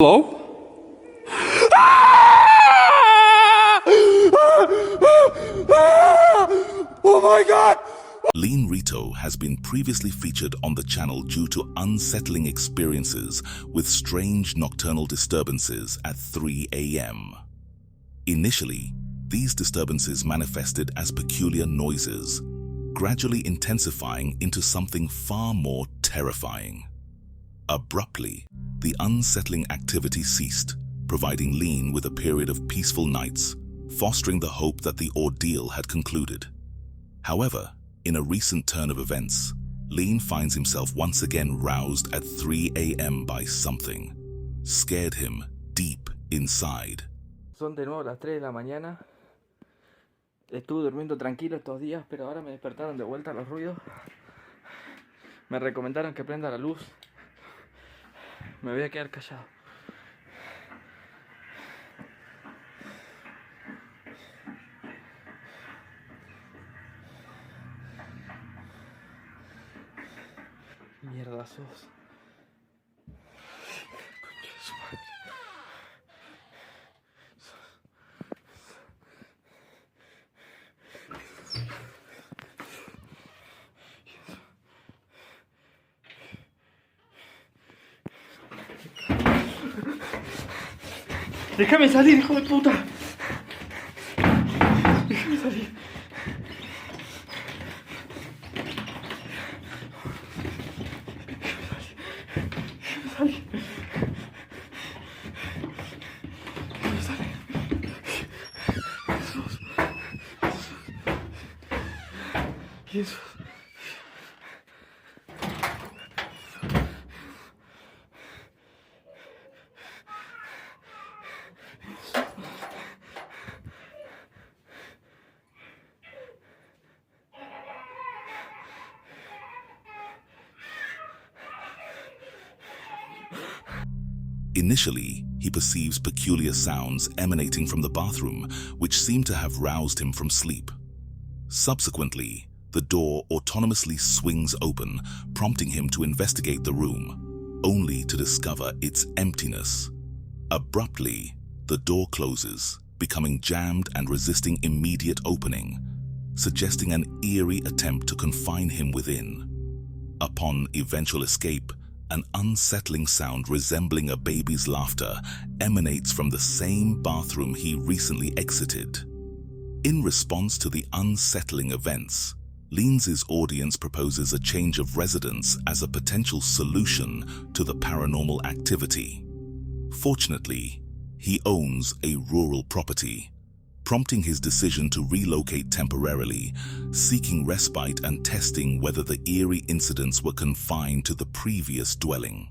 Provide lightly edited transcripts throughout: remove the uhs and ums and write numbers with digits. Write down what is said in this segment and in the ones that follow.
Hello? Oh my god! Lean Rito has been previously featured on the channel due to unsettling experiences with strange nocturnal disturbances at 3 a.m. Initially, these disturbances manifested as peculiar noises, gradually intensifying into something far more terrifying. Abruptly, the unsettling activity ceased, providing Lean with a period of peaceful nights, fostering the hope that the ordeal had concluded. However, in a recent turn of events, Lean finds himself once again roused at 3 a.m. by something, scared him deep inside. Son de nuevo las 3 de la mañana. Estuve durmiendo tranquilo estos días, pero ahora me despertaron de vuelta los ruidos. Me recomendaron que prenda la luz. Me voy a quedar callado. Mierda sos. Concha de su madre. ¡Déjame salir, hijo de puta! ¡Déjame salir! ¡Déjame salir! ¡Déjame salir! ¡Jesús! ¡Jesús! Initially, he perceives peculiar sounds emanating from the bathroom, which seem to have roused him from sleep. Subsequently, the door autonomously swings open, prompting him to investigate the room, only to discover its emptiness. Abruptly, the door closes, becoming jammed and resisting immediate opening, suggesting an eerie attempt to confine him within. Upon eventual escape, an unsettling sound resembling a baby's laughter emanates from the same bathroom he recently exited. In response to the unsettling events, Lean's audience proposes a change of residence as a potential solution to the paranormal activity. Fortunately, he owns a rural property, prompting his decision to relocate temporarily, seeking respite and testing whether the eerie incidents were confined to the previous dwelling.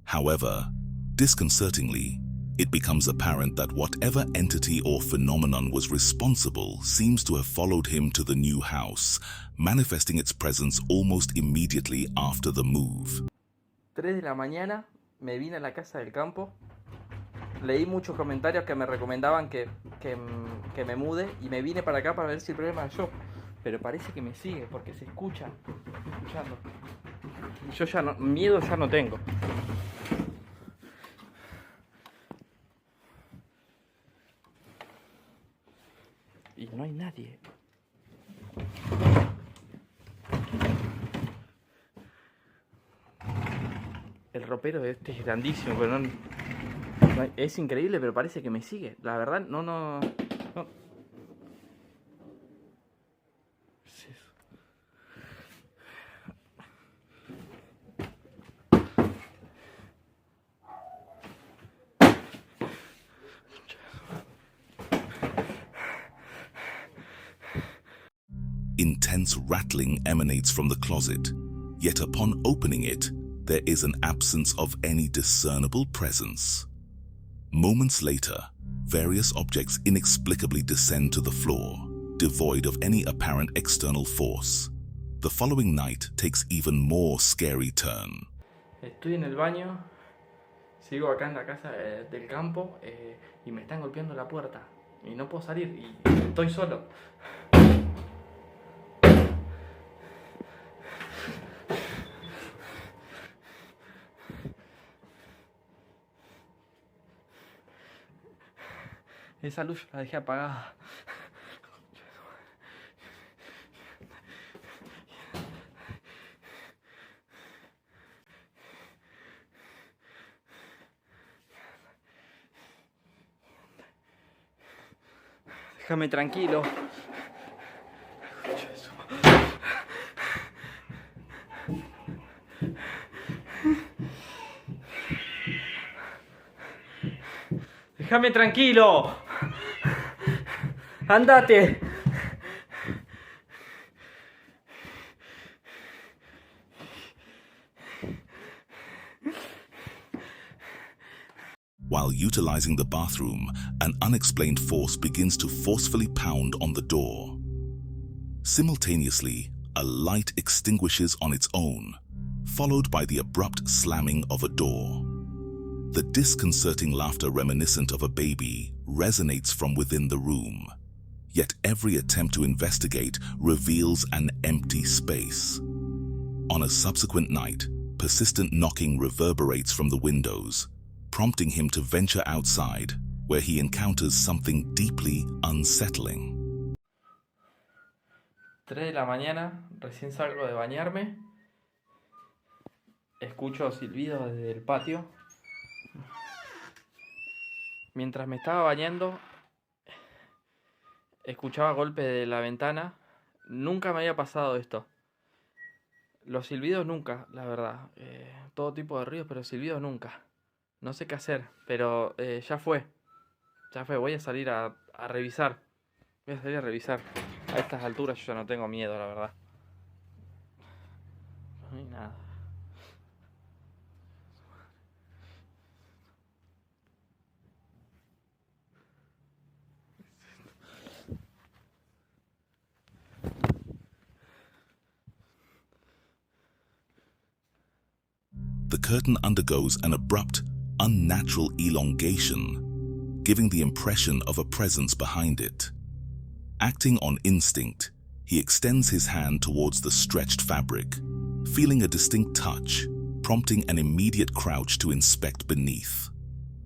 However, disconcertingly, it becomes apparent that whatever entity or phenomenon was responsible seems to have followed him to the new house, manifesting its presence almost immediately after the move. 3 de la mañana, me vine a la casa del campo. Leí muchos comentarios que me recomendaban que me mude y me vine para acá para ver si el problema era yo. Pero parece que me sigue porque se escucha. Estoy escuchando. Yo ya no, miedo ya no tengo. Y no hay nadie. El ropero de este es grandísimo, pero no, es increíble, pero parece que me sigue. La verdad, no. ¿Qué es eso? Intense rattling emanates from the closet, yet upon opening it, there is an absence of any discernible presence. Moments later, various objects inexplicably descend to the floor, devoid of any apparent external force. The following night takes even more scary turn. Estoy en el baño, sigo acá en la casa del campo y me están golpeando la puerta y no puedo salir y estoy solo. Esa luz yo la dejé apagada. Déjame tranquilo. Déjame tranquilo. Andate. While utilizing the bathroom, an unexplained force begins to forcefully pound on the door. Simultaneously, a light extinguishes on its own, followed by the abrupt slamming of a door. The disconcerting laughter reminiscent of a baby resonates from within the room, yet every attempt to investigate reveals an empty space. On a subsequent night, persistent knocking reverberates from the windows, prompting him to venture outside, where he encounters something deeply unsettling. 3 de la mañana, recién salgo de bañarme. Escucho silbidos desde el patio. Mientras me estaba bañando, escuchaba golpes de la ventana. Nunca me había pasado esto. Los silbidos nunca, la verdad. Todo tipo de ruidos, pero silbidos nunca. No sé qué hacer, pero ya fue. Ya fue, voy a salir a revisar. Voy a salir a revisar. A estas alturas yo ya no tengo miedo, la verdad. No hay nada. The curtain undergoes an abrupt, unnatural elongation, giving the impression of a presence behind it. Acting on instinct, he extends his hand towards the stretched fabric, feeling a distinct touch, prompting an immediate crouch to inspect beneath.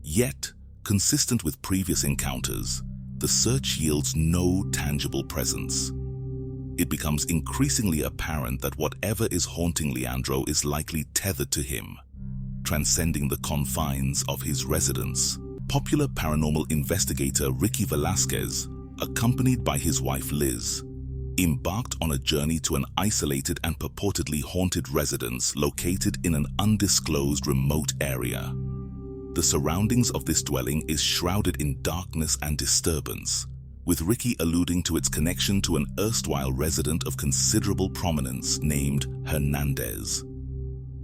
Yet, consistent with previous encounters, the search yields no tangible presence. It becomes increasingly apparent that whatever is haunting Leandro is likely tethered to him, transcending the confines of his residence. Popular paranormal investigator Ricky Velasquez, accompanied by his wife Liz, embarked on a journey to an isolated and purportedly haunted residence located in an undisclosed remote area. The surroundings of this dwelling is shrouded in darkness and disturbance, with Ricky alluding to its connection to an erstwhile resident of considerable prominence named Hernandez.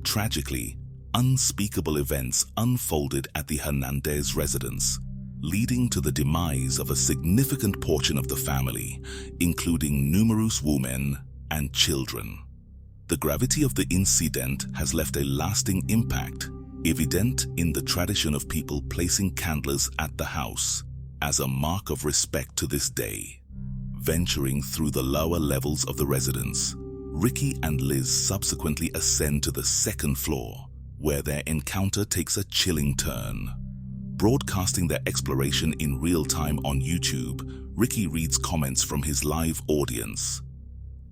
Tragically, unspeakable events unfolded at the Hernandez residence, leading to the demise of a significant portion of the family, including numerous women and children. The gravity of the incident has left a lasting impact, evident in the tradition of people placing candles at the house as a mark of respect to this day. Venturing through the lower levels of the residence, Ricky and Liz subsequently ascend to the second floor, where their encounter takes a chilling turn. Broadcasting their exploration in real time on YouTube, Ricky reads comments from his live audience.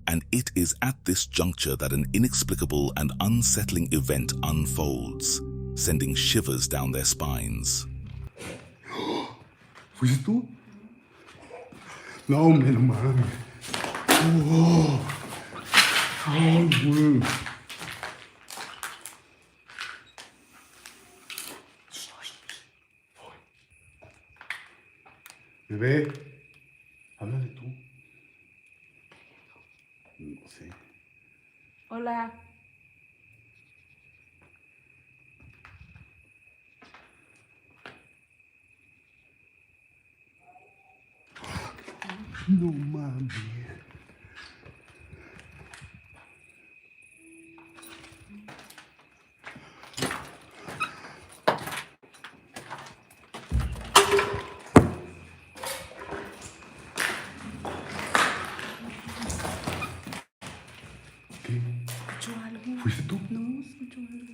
And it is at this juncture that an inexplicable and unsettling event unfolds, sending shivers down their spines. ¿Fuiste tú? No, hombre, no mames. Oh. Ay, güey. Bebé, háblale tú. No sé. Hola. No mames. ¿Qué? ¿Escuchó algo? ¿Fuiste tú? No, escuchó algo.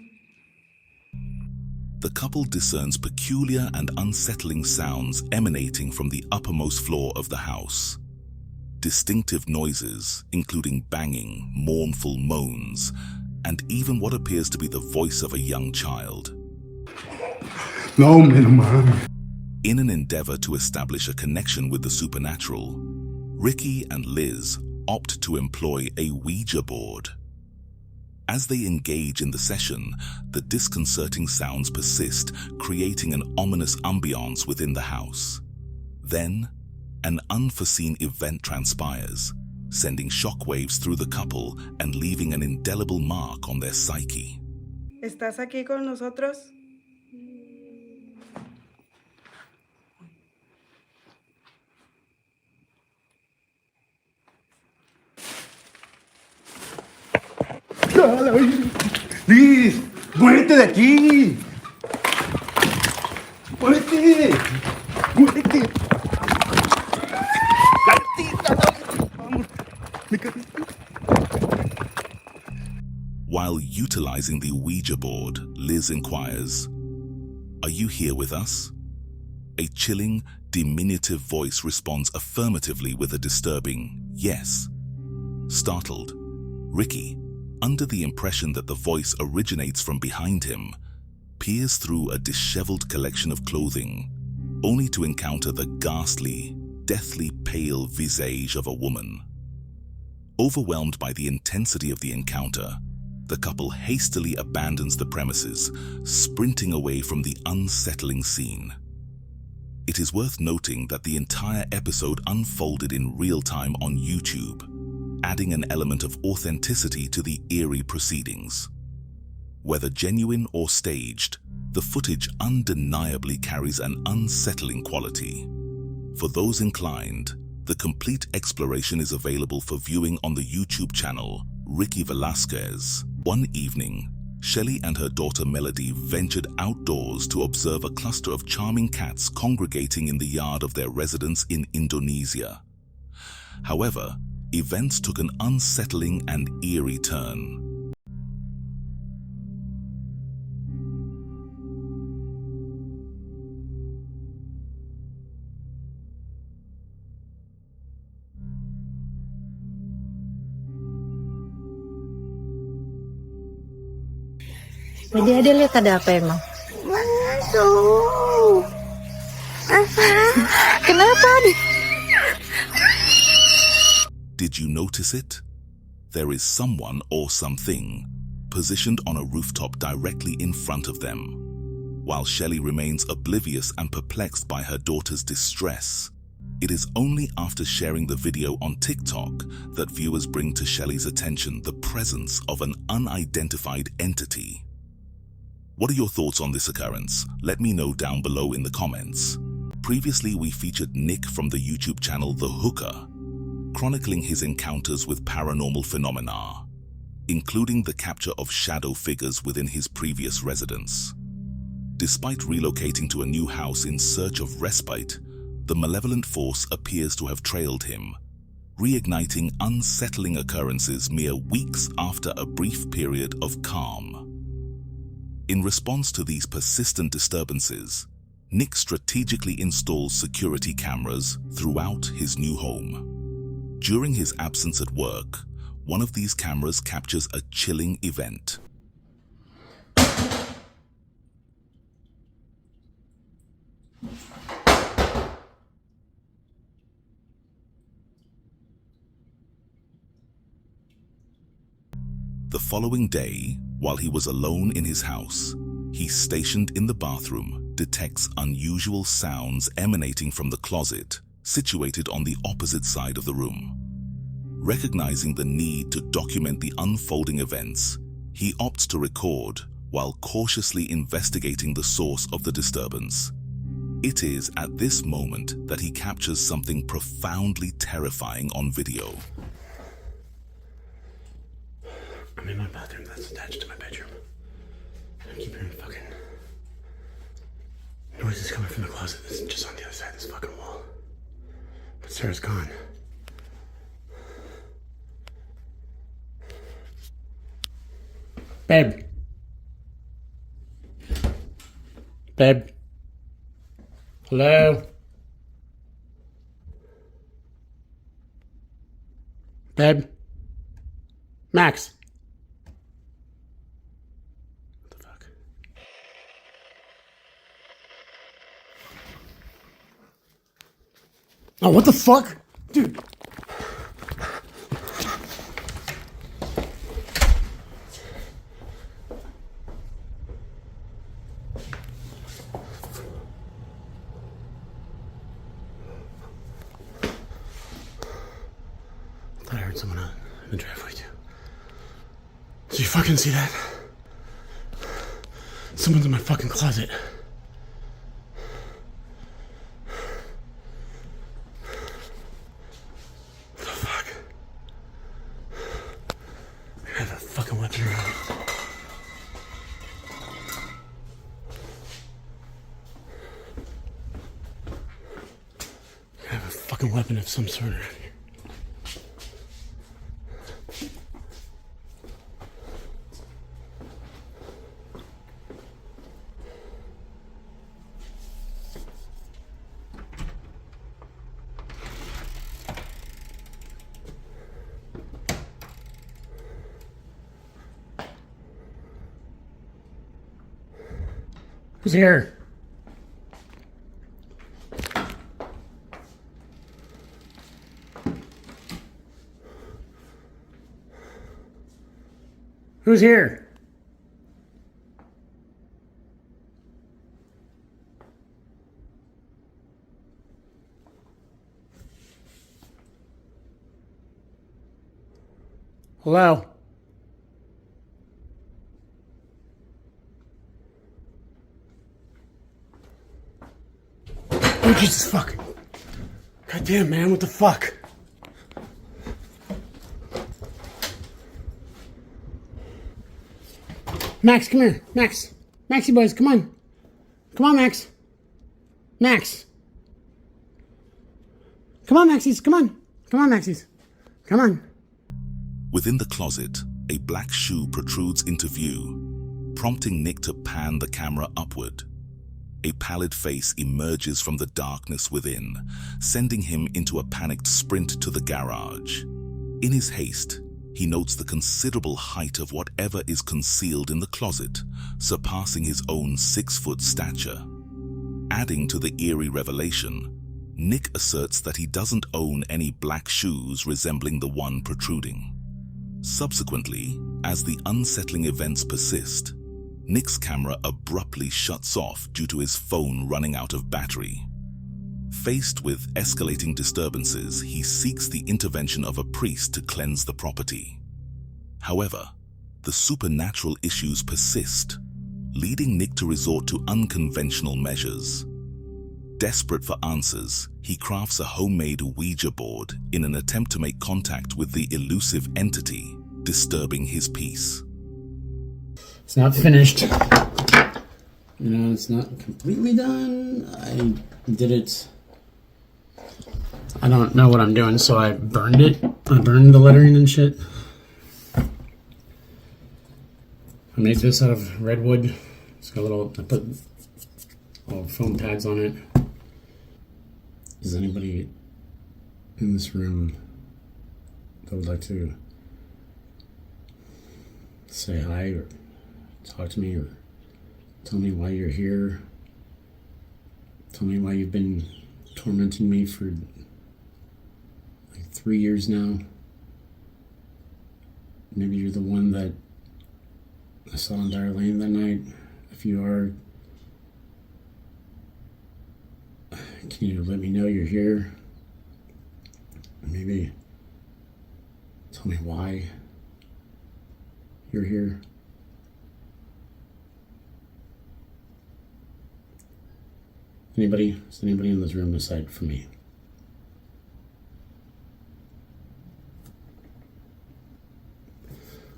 the couple discerns peculiar and unsettling sounds emanating from the uppermost floor of the house. Distinctive noises, including banging, mournful moans, and even what appears to be the voice of a young child. No me lo mames. In an endeavor to establish a connection with the supernatural, Ricky and Liz opt to employ a Ouija board. As they engage in the session, the disconcerting sounds persist, creating an ominous ambiance within the house. Then, an unforeseen event transpires, sending shockwaves through the couple and leaving an indelible mark on their psyche. ¿Estás aquí con nosotros? Liz, muévete de aquí. Muévete. Muévete. Vamos. Me cago. While utilizing the Ouija board, Liz inquires, "Are you here with us?" A chilling, diminutive voice responds affirmatively with a disturbing yes. Startled, Ricky, under the impression that the voice originates from behind him, peers through a disheveled collection of clothing, only to encounter the ghastly, deathly pale visage of a woman. Overwhelmed by the intensity of the encounter, the couple hastily abandons the premises, sprinting away from the unsettling scene. It is worth noting that the entire episode unfolded in real time on YouTube, adding an element of authenticity to the eerie proceedings. Whether genuine or staged, the footage undeniably carries an unsettling quality. For those inclined, the complete exploration is available for viewing on the YouTube channel Ricky Velasquez. One evening, Shelley and her daughter Melody ventured outdoors to observe a cluster of charming cats congregating in the yard of their residence in Indonesia. However, events took an unsettling and eerie turn. Jadi Ade lihat ada apa emang? Masuk. Kenapa Ade? Did you notice it? There is someone or something positioned on a rooftop directly in front of them. While Shelley remains oblivious and perplexed by her daughter's distress, it is only after sharing the video on TikTok that viewers bring to Shelley's attention the presence of an unidentified entity. What are your thoughts on this occurrence? Let me know down below in the comments. Previously, we featured Nick from the YouTube channel The Hooker, chronicling his encounters with paranormal phenomena, including the capture of shadow figures within his previous residence. Despite relocating to a new house in search of respite, the malevolent force appears to have trailed him, reigniting unsettling occurrences mere weeks after a brief period of calm. In response to these persistent disturbances, Nick strategically installs security cameras throughout his new home. During his absence at work, one of these cameras captures a chilling event. The following day, while he was alone in his house, he, stationed in the bathroom, detects unusual sounds emanating from the closet situated on the opposite side of the room. Recognizing the need to document the unfolding events, he opts to record while cautiously investigating the source of the disturbance. It is at this moment that he captures something profoundly terrifying on video. I'm in my bathroom that's attached to my bedroom. I keep hearing fucking noises coming from the closet that's just on the other side of this fucking wall. But Sarah's gone. Babe. Babe. Hello? Babe? Max? What the fuck? Oh, what the fuck? Dude. I heard someone out in the driveway too. Did you fucking see that? Someone's in my fucking closet. What the fuck? I have a fucking weapon around me. I have a fucking weapon of some sort around here. Who's here? Who's here? Hello? Oh, Jesus fuck. Goddamn, man, what the fuck? Max, come here. Max. Maxie boys, come on. Come on, Max. Max. Come on, Maxies, come on. Come on, Maxies. Come on. Within the closet, a black shoe protrudes into view, prompting Nick to pan the camera upward. A pallid face emerges from the darkness within, sending him into a panicked sprint to the garage. In his haste, he notes the considerable height of whatever is concealed in the closet, surpassing his own 6-foot stature. Adding to the eerie revelation, Nick asserts that he doesn't own any black shoes resembling the one protruding. Subsequently, as the unsettling events persist, Nick's camera abruptly shuts off due to his phone running out of battery. Faced with escalating disturbances, he seeks the intervention of a priest to cleanse the property. However, the supernatural issues persist, leading Nick to resort to unconventional measures. Desperate for answers, he crafts a homemade Ouija board in an attempt to make contact with the elusive entity disturbing his peace. It's not finished. You know, it's not completely done. I did it. I don't know what I'm doing, so I burned it. I burned the lettering and shit. I made this out of redwood. It's got I put little foam pads on it. Is anybody in this room that would like to say hi or talk to me or tell me why you're here? Tell me why you've been tormenting me for like 3 years now. Maybe you're the one that I saw in Dyer Lane that night. If you are, can you let me know you're here? Maybe tell me why you're here. Anybody? Is anybody in this room aside from me?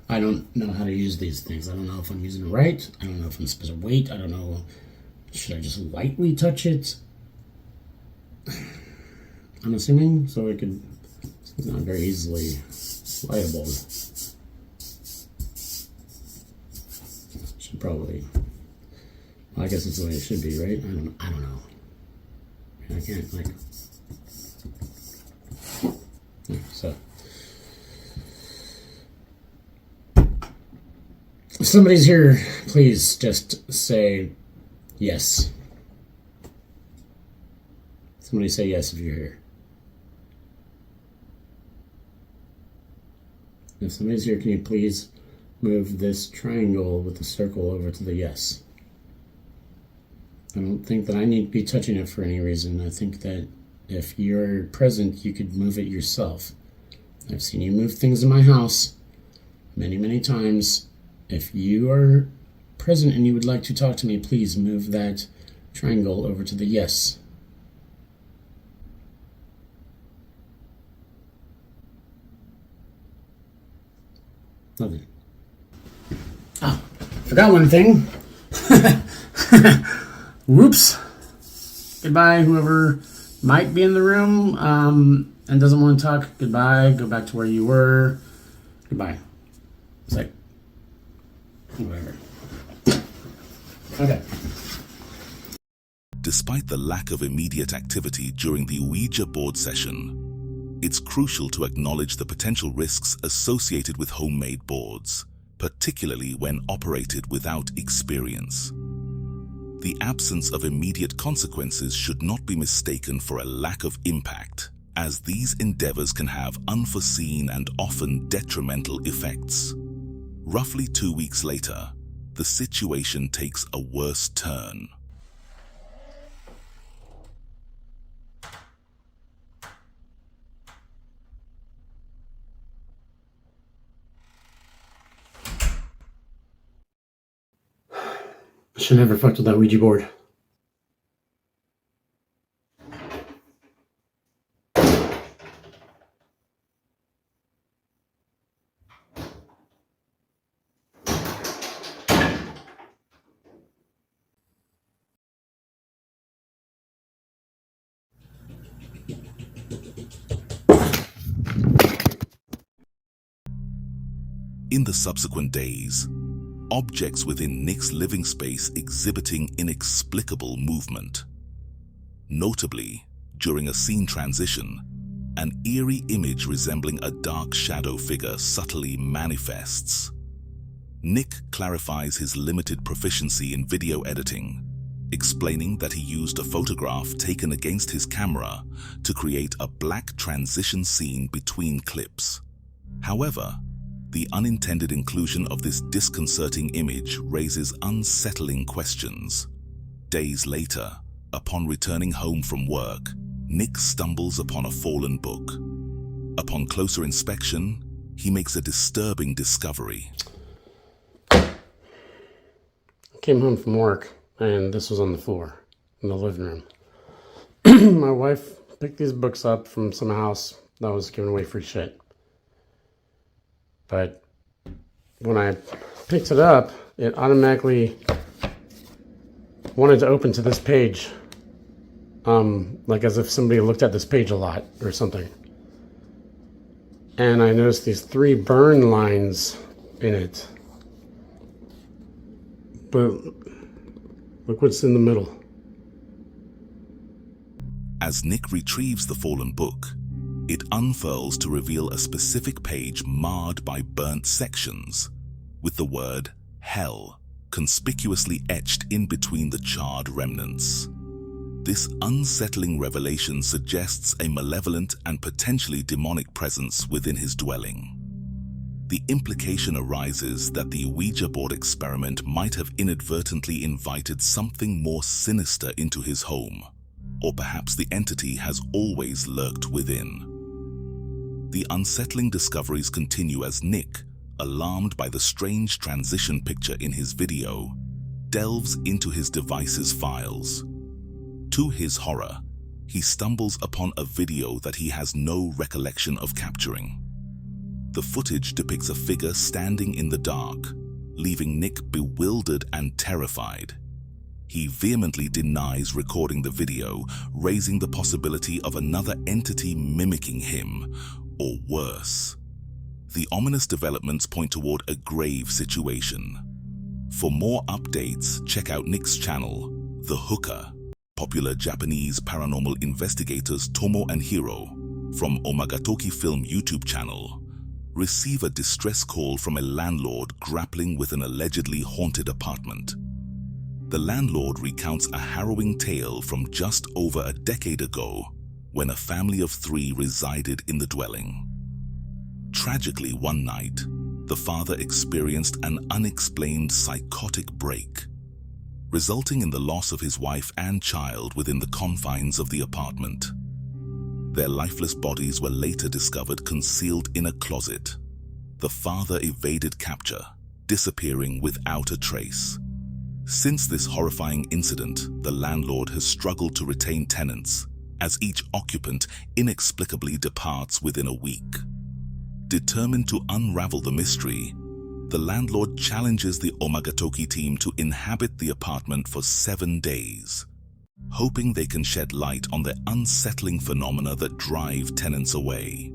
I don't know how to use these things. I don't know if I'm using it right. I don't know if I'm supposed to wait. I don't know. Should I just lightly touch it? I'm assuming so it could. It's not very easily lightable. Should probably. I I guess it's the way it should be, right? I don't know. I can't, like... Yeah, so... If somebody's here, please just say yes. Somebody say yes if you're here. If somebody's here, can you please move this triangle with the circle over to the yes? I don't think that I need to be touching it for any reason. I think that if you're present, you could move it yourself. I've seen you move things in my house many, many times. If you are present and you would like to talk to me, please move that triangle over to the yes. Nothing. Oh, forgot one thing. Whoops. Goodbye, whoever might be in the room and doesn't want to talk. Goodbye. Go back to where you were. Goodbye. It's like, whatever. Okay. Despite the lack of immediate activity during the Ouija board session, it's crucial to acknowledge the potential risks associated with homemade boards, particularly when operated without experience. The absence of immediate consequences should not be mistaken for a lack of impact, as these endeavors can have unforeseen and often detrimental effects. Roughly 2 weeks later, the situation takes a worse turn. I should never fucked with that Ouija board. In the subsequent days, objects within Nick's living space exhibiting inexplicable movement. Notably, during a scene transition, an eerie image resembling a dark shadow figure subtly manifests. Nick clarifies his limited proficiency in video editing, explaining that he used a photograph taken against his camera to create a black transition scene between clips. However, the unintended inclusion of this disconcerting image raises unsettling questions. Days later, upon returning home from work, Nick stumbles upon a fallen book. Upon closer inspection, he makes a disturbing discovery. I came home from work, and this was on the floor in the living room. My wife picked these books up from some house that was giving away free shit. But when I picked it up, it automatically wanted to open to this page. Like as if somebody looked at this page a lot or something. And I noticed these 3 burn lines in it. But look what's in the middle. As Nick retrieves the fallen book, it unfurls to reveal a specific page marred by burnt sections, with the word hell conspicuously etched in between the charred remnants. This unsettling revelation suggests a malevolent and potentially demonic presence within his dwelling. The implication arises that the Ouija board experiment might have inadvertently invited something more sinister into his home, or perhaps the entity has always lurked within. The unsettling discoveries continue as Nick, alarmed by the strange transition picture in his video, delves into his device's files. To his horror, he stumbles upon a video that he has no recollection of capturing. The footage depicts a figure standing in the dark, leaving Nick bewildered and terrified. He vehemently denies recording the video, raising the possibility of another entity mimicking him, or worse. The ominous developments point toward a grave situation. For more updates, check out Nick's channel, The Hooker. Popular Japanese paranormal investigators Tomo and Hiro from Omagatoki Film YouTube channel receive a distress call from a landlord grappling with an allegedly haunted apartment. The landlord recounts a harrowing tale from just over a decade ago when a family of 3 resided in the dwelling. Tragically, one night, the father experienced an unexplained psychotic break, resulting in the loss of his wife and child within the confines of the apartment. Their lifeless bodies were later discovered concealed in a closet. The father evaded capture, disappearing without a trace. Since this horrifying incident, the landlord has struggled to retain tenants, as each occupant inexplicably departs within a week. Determined to unravel the mystery, the landlord challenges the Omagatoki team to inhabit the apartment for 7 days, hoping they can shed light on the unsettling phenomena that drive tenants away.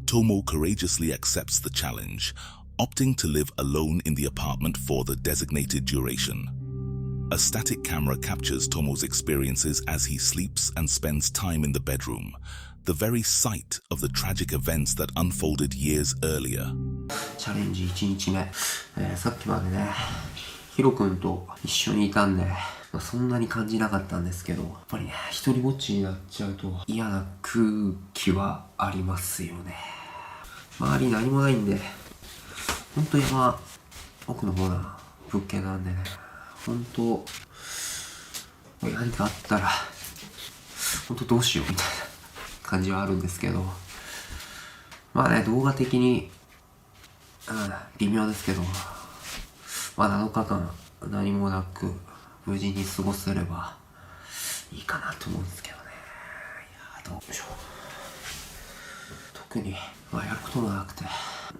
Tomo courageously accepts the challenge, opting to live alone in the apartment for the designated duration. A static camera captures Tomo's experiences as he sleeps and spends time in the bedroom, the very site of the tragic events that unfolded years earlier. チャレンジ1日目、さっきまでね、ヒロ君と一緒にいたんで、そんなに感じなかったんですけど、やっぱりね、一人ぼっちになっちゃうと嫌な空気はありますよね。周り何もないんで、ほんと山奥の方な物件なんでね、ほんと何かあったらほんとどうしようみたいな感じはあるんですけど、まあね、動画的に、微妙ですけど、まあ7日間何もなく無事に過ごせればいいかなと思うんですけどね。いやどうでしょう。特に、やることもなくて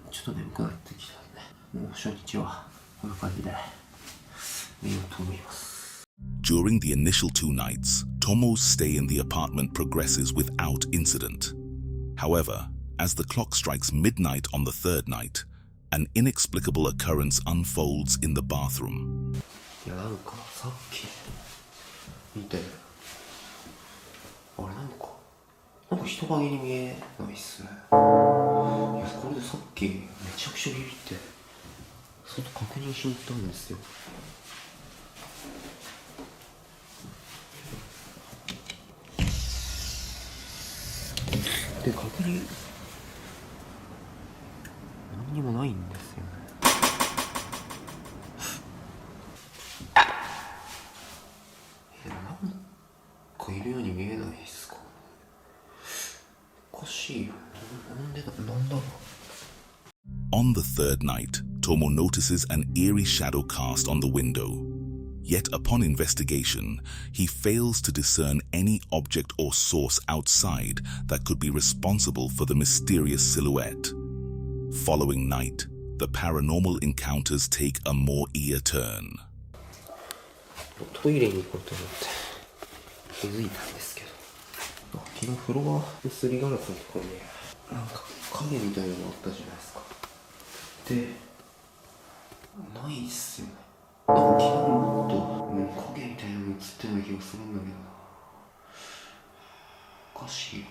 ちょっと眠くなってきたんで、もう初日はこんな感じで寝ようと思います。During the initial 2 nights, Tomo's stay in the apartment progresses without incident. However, as the clock strikes midnight on the 3rd night, an inexplicable occurrence unfolds in the bathroom. いや、なんかさっき見て、あれなんか人影に見えないっすね。いや、これでさっきめちゃくちゃビビって外確認しに行ったんですよ。で、確認何にもないんですよね。なんかいるように見えないですか？おかしいよ。なんだろう。On the 3rd night, Tomo notices an eerie shadow cast on the window. Yet upon investigation, he fails to discern any object or source outside that could be responsible for the mysterious silhouette. Following night, the paranormal encounters take a more eerie turn. トイレに行こうと思って気づいたんですけど、昨日フロアのすりガラスのところになんか影みたいなのがあったじゃないですか。で、ないっすよね。なんか昨日もっと影みたいなの映ってない気がするんだけどな。おかしいよ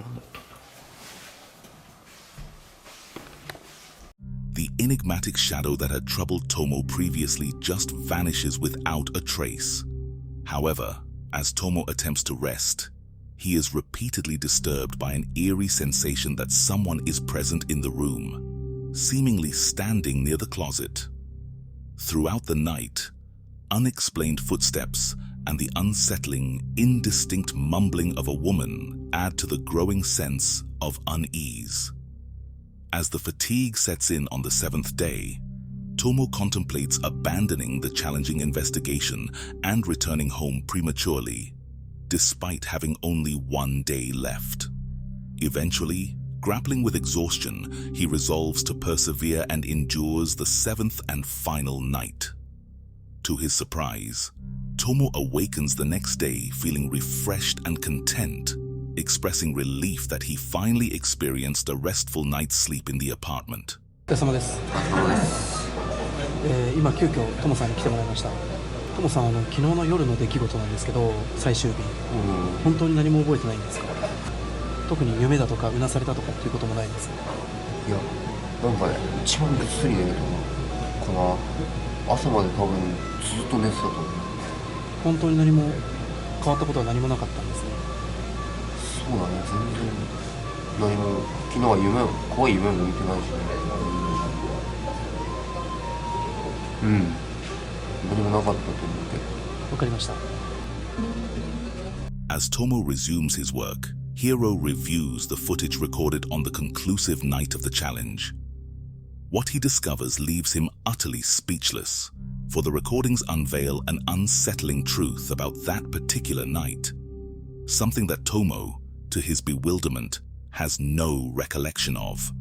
な。なんだったんだろう。The enigmatic shadow that had troubled Tomo previously just vanishes without a trace. However, as Tomo attempts to rest, he is repeatedly disturbed by an eerie sensation that someone is present in the room, seemingly standing near the closet. Throughout the night, unexplained footsteps and the unsettling, indistinct mumbling of a woman add to the growing sense of unease. As the fatigue sets in on the 7th day, Tomo contemplates abandoning the challenging investigation and returning home prematurely, despite having only 1 day left. Eventually, grappling with exhaustion, he resolves to persevere and endures the 7th and final night. To his surprise, Tomo awakens the next day feeling refreshed and content, expressing relief that he finally experienced a restful night's sleep in the apartment. お疲れ様です。今急遽トモさんに来てもらいました。トモさん、昨日の夜の出来事なんですけど、最終日、本当に何も覚えてないんですか？特に夢だとかうなされたとかっていうこともないんです。いや、なんかね、一番ぐっすり寝れたかな。朝まで多分ずっと寝てたと思う。本当に何も変わったことは何もなかったんですね。そうだね、全然何も。昨日は怖い夢も見てないしね。何もなかったと思うけど。わかりました。As Tomo resumes his work, Hiro reviews the footage recorded on the conclusive night of the challenge. What he discovers leaves him utterly speechless, for the recordings unveil an unsettling truth about that particular night, something that Tomo, to his bewilderment, has no recollection of.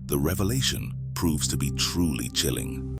The revelation proves to be truly chilling.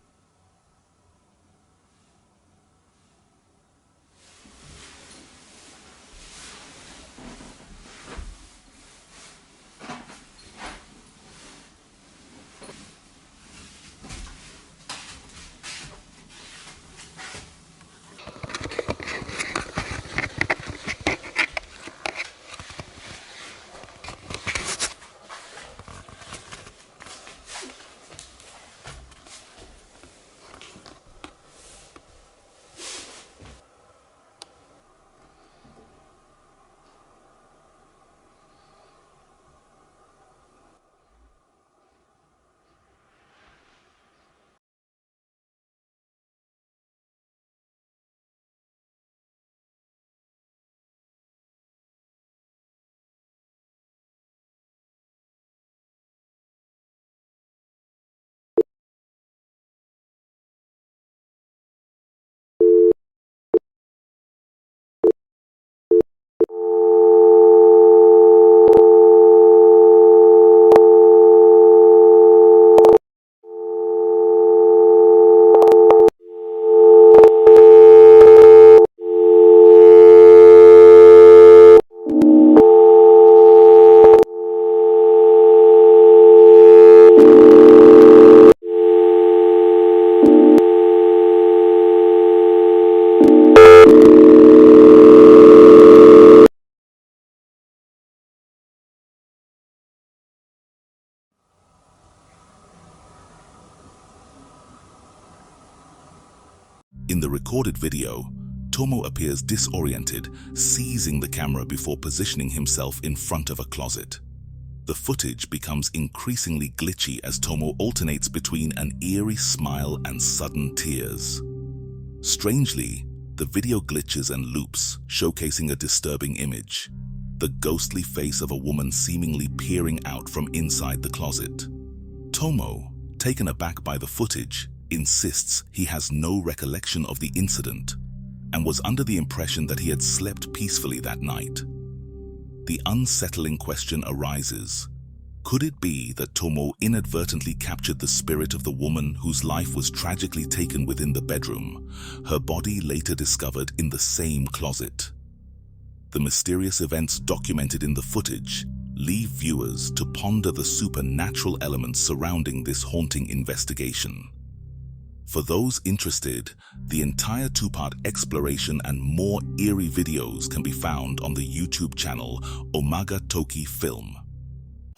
In the recorded video, Tomo appears disoriented, seizing the camera before positioning himself in front of a closet. The footage becomes increasingly glitchy as Tomo alternates between an eerie smile and sudden tears. Strangely, the video glitches and loops, showcasing a disturbing image: the ghostly face of a woman seemingly peering out from inside the closet. Tomo, taken aback by the footage, insists he has no recollection of the incident and was under the impression that he had slept peacefully that night. The unsettling question arises: could it be that Tomo inadvertently captured the spirit of the woman whose life was tragically taken within the bedroom, her body later discovered in the same closet? The mysterious events documented in the footage leave viewers to ponder the supernatural elements surrounding this haunting investigation. For those interested, the entire two-part exploration and more eerie videos can be found on the YouTube channel Omaga Toki Film.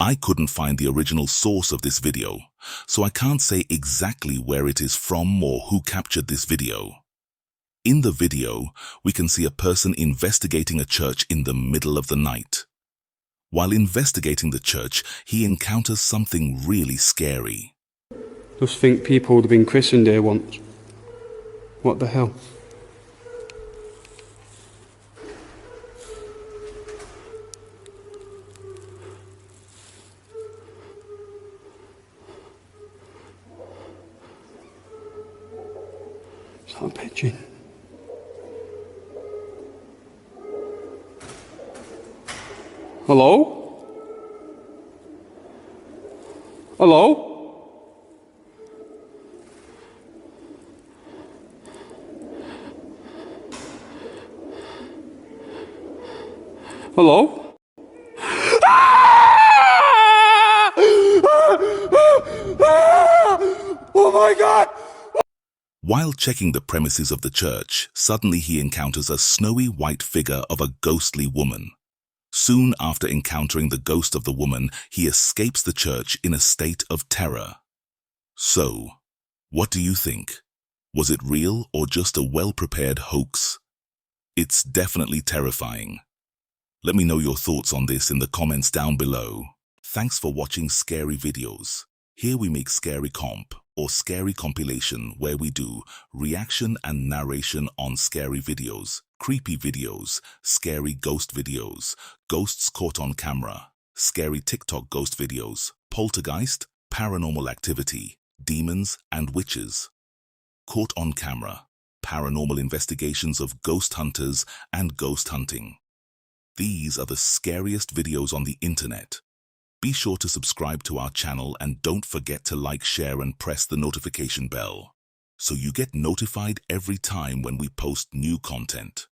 I couldn't find the original source of this video, so I can't say exactly where it is from or who captured this video. In the video, we can see a person investigating a church in the middle of the night. While investigating the church, he encounters something really scary. Just think people would have been christened here once. What the hell? Is that a pigeon? Hello? Hello? Hello? Oh my God! While checking the premises of the church, suddenly he encounters a snowy white figure of a ghostly woman. Soon after encountering the ghost of the woman, he escapes the church in a state of terror. So, what do you think? Was it real or just a well-prepared hoax? It's definitely terrifying. Let me know your thoughts on this in the comments down below. Thanks for watching Scary Videos. Here we make Scary Comp, or Scary Compilation, where we do reaction and narration on scary videos, creepy videos, scary ghost videos, ghosts caught on camera, scary TikTok ghost videos, poltergeist, paranormal activity, demons and witches, caught on camera, paranormal investigations of ghost hunters and ghost hunting. These are the scariest videos on the internet. Be sure to subscribe to our channel and don't forget to like, share and press the notification bell so you get notified every time when we post new content.